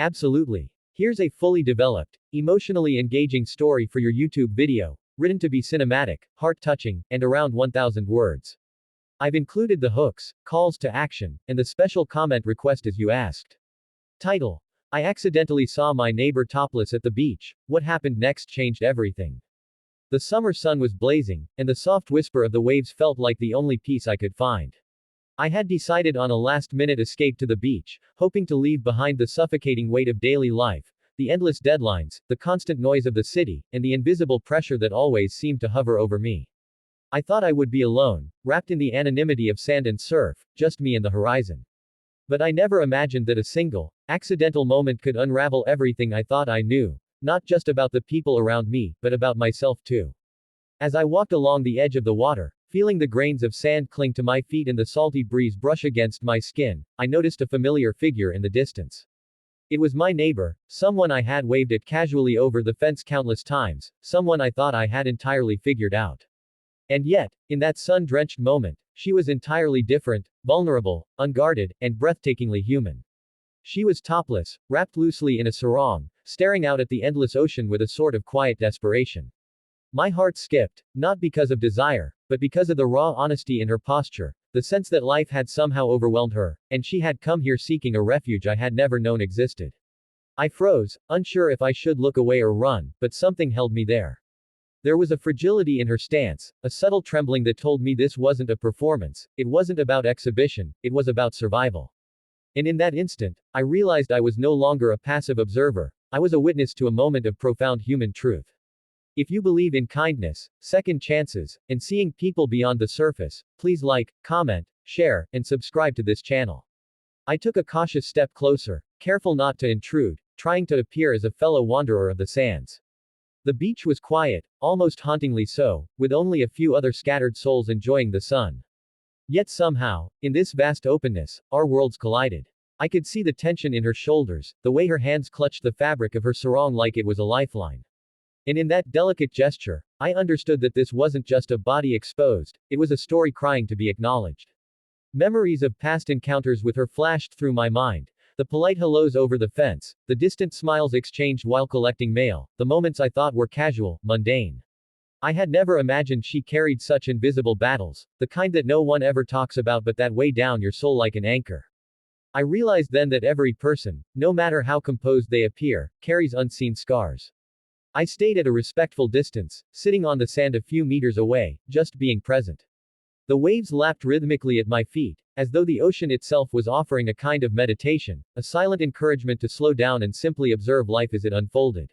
Absolutely. Here's a fully developed, emotionally engaging story for your YouTube video, written to be cinematic, heart-touching, and around 1,000 words. I've included the hooks, calls to action, and the special comment request as you asked. Title: I accidentally saw my neighbor topless at the beach. What happened next changed everything. The summer sun was blazing, and the soft whisper of the waves felt like the only peace I could find. I had decided on a last-minute escape to the beach, hoping to leave behind the suffocating weight of daily life, the endless deadlines, the constant noise of the city, and the invisible pressure that always seemed to hover over me. I thought I would be alone, wrapped in the anonymity of sand and surf, just me and the horizon. But I never imagined that a single, accidental moment could unravel everything I thought I knew, not just about the people around me, but about myself too. As I walked along the edge of the water, feeling the grains of sand cling to my feet and the salty breeze brush against my skin, I noticed a familiar figure in the distance. It was my neighbor, someone I had waved at casually over the fence countless times, someone I thought I had entirely figured out. And yet, in that sun-drenched moment, she was entirely different, vulnerable, unguarded, and breathtakingly human. She was topless, wrapped loosely in a sarong, staring out at the endless ocean with a sort of quiet desperation. My heart skipped, not because of desire, but because of the raw honesty in her posture, the sense that life had somehow overwhelmed her, and she had come here seeking a refuge I had never known existed. I froze, unsure if I should look away or run, but something held me there. There was a fragility in her stance, a subtle trembling that told me this wasn't a performance, it wasn't about exhibition, it was about survival. And in that instant, I realized I was no longer a passive observer, I was a witness to a moment of profound human truth. If you believe in kindness, second chances, and seeing people beyond the surface, please like, comment, share, and subscribe to this channel. I took a cautious step closer, careful not to intrude, trying to appear as a fellow wanderer of the sands. The beach was quiet, almost hauntingly so, with only a few other scattered souls enjoying the sun. Yet somehow, in this vast openness, our worlds collided. I could see the tension in her shoulders, the way her hands clutched the fabric of her sarong like it was a lifeline. And in that delicate gesture, I understood that this wasn't just a body exposed, it was a story crying to be acknowledged. Memories of past encounters with her flashed through my mind. The polite hellos over the fence, the distant smiles exchanged while collecting mail, the moments I thought were casual, mundane. I had never imagined she carried such invisible battles, the kind that no one ever talks about but that weigh down your soul like an anchor. I realized then that every person, no matter how composed they appear, carries unseen scars. I stayed at a respectful distance, sitting on the sand a few meters away, just being present. The waves lapped rhythmically at my feet, as though the ocean itself was offering a kind of meditation, a silent encouragement to slow down and simply observe life as it unfolded.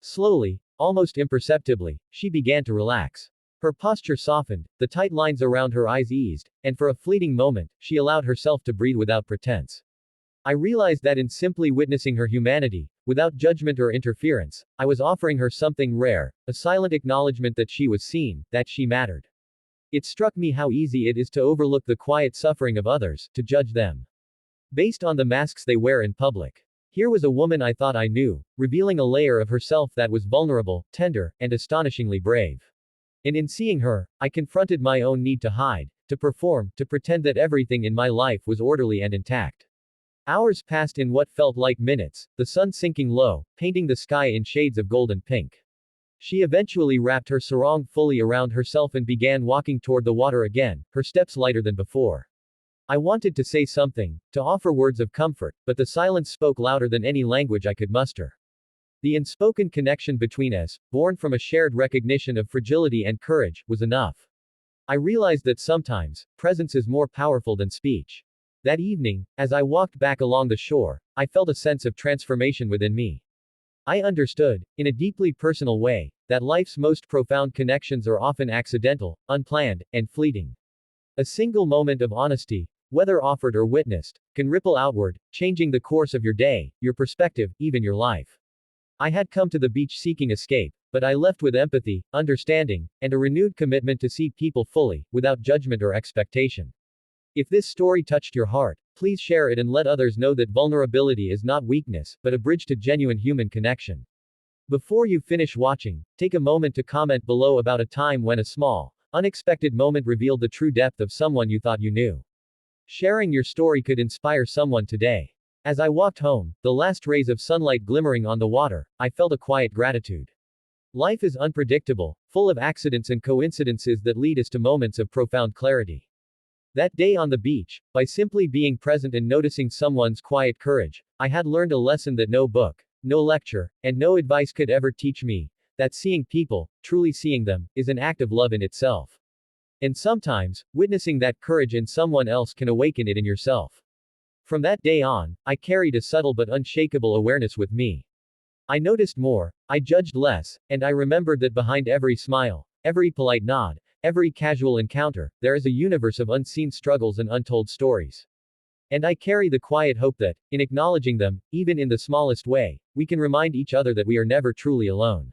Slowly, almost imperceptibly, she began to relax. Her posture softened, the tight lines around her eyes eased, and for a fleeting moment, she allowed herself to breathe without pretense. I realized that in simply witnessing her humanity, without judgment or interference, I was offering her something rare, a silent acknowledgement that she was seen, that she mattered. It struck me how easy it is to overlook the quiet suffering of others, to judge them based on the masks they wear in public. Here was a woman I thought I knew, revealing a layer of herself that was vulnerable, tender, and astonishingly brave. And in seeing her, I confronted my own need to hide, to perform, to pretend that everything in my life was orderly and intact. Hours passed in what felt like minutes, the sun sinking low, painting the sky in shades of gold and pink. She eventually wrapped her sarong fully around herself and began walking toward the water again, her steps lighter than before. I wanted to say something, to offer words of comfort, but the silence spoke louder than any language I could muster. The unspoken connection between us, born from a shared recognition of fragility and courage, was enough. I realized that sometimes, presence is more powerful than speech. That evening, as I walked back along the shore, I felt a sense of transformation within me. I understood, in a deeply personal way, that life's most profound connections are often accidental, unplanned, and fleeting. A single moment of honesty, whether offered or witnessed, can ripple outward, changing the course of your day, your perspective, even your life. I had come to the beach seeking escape, but I left with empathy, understanding, and a renewed commitment to see people fully, without judgment or expectation. If this story touched your heart, please share it and let others know that vulnerability is not weakness, but a bridge to genuine human connection. Before you finish watching, take a moment to comment below about a time when a small, unexpected moment revealed the true depth of someone you thought you knew. Sharing your story could inspire someone today. As I walked home, the last rays of sunlight glimmering on the water, I felt a quiet gratitude. Life is unpredictable, full of accidents and coincidences that lead us to moments of profound clarity. That day on the beach, by simply being present and noticing someone's quiet courage, I had learned a lesson that no book, no lecture, and no advice could ever teach me, that seeing people, truly seeing them, is an act of love in itself. And sometimes, witnessing that courage in someone else can awaken it in yourself. From that day on, I carried a subtle but unshakable awareness with me. I noticed more, I judged less, and I remembered that behind every smile, every polite nod, every casual encounter, there is a universe of unseen struggles and untold stories. And I carry the quiet hope that, in acknowledging them, even in the smallest way, we can remind each other that we are never truly alone.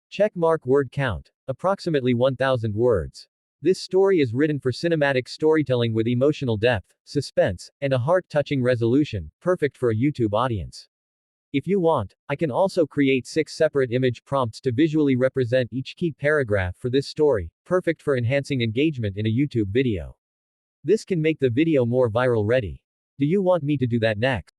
Check mark word count. Approximately 1,000 words. This story is written for cinematic storytelling with emotional depth, suspense, and a heart-touching resolution, perfect for a YouTube audience. If you want, I can also create 6 separate image prompts to visually represent each key paragraph for this story, perfect for enhancing engagement in a YouTube video. This can make the video more viral ready. Do you want me to do that next?